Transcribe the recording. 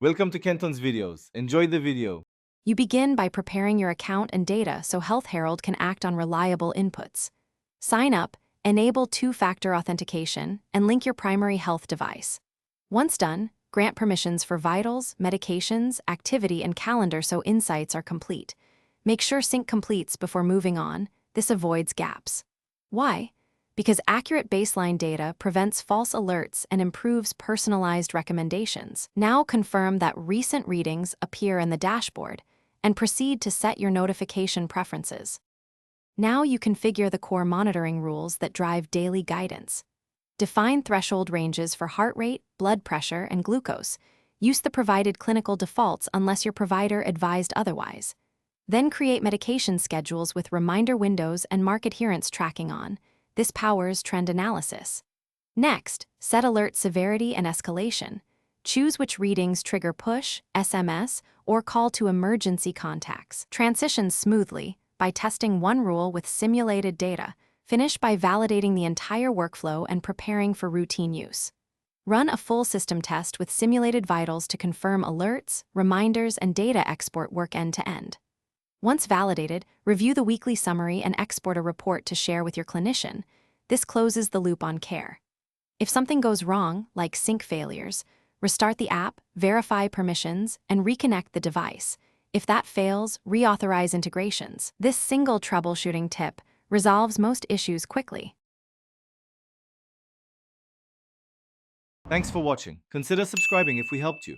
Welcome to Kenton's videos. Enjoy the video. You begin by preparing your account and data so Health Herald can act on reliable inputs. Sign up, enable two-factor authentication, and link your primary health device. Once done, grant permissions for vitals, medications, activity, and calendar so insights are complete. Make sure sync completes before moving on. This avoids gaps. Why? Because accurate baseline data prevents false alerts and improves personalized recommendations. Now confirm that recent readings appear in the dashboard and proceed to set your notification preferences. Now you configure the core monitoring rules that drive daily guidance. Define threshold ranges for heart rate, blood pressure, and glucose. Use the provided clinical defaults unless your provider advised otherwise. Then create medication schedules with reminder windows and mark adherence tracking on. This powers trend analysis. Next, set alert severity and escalation. Choose which readings trigger push, SMS, or call to emergency contacts. Transition smoothly by testing one rule with simulated data. Finish by validating the entire workflow and preparing for routine use. Run a full system test with simulated vitals to confirm alerts, reminders, and data export work end-to-end. Once validated, review the weekly summary and export a report to share with your clinician. This closes the loop on care. If something goes wrong, like sync failures, restart the app, verify permissions, and reconnect the device. If that fails, reauthorize integrations. This single troubleshooting tip resolves most issues quickly. Thanks for watching. Consider subscribing if we helped you.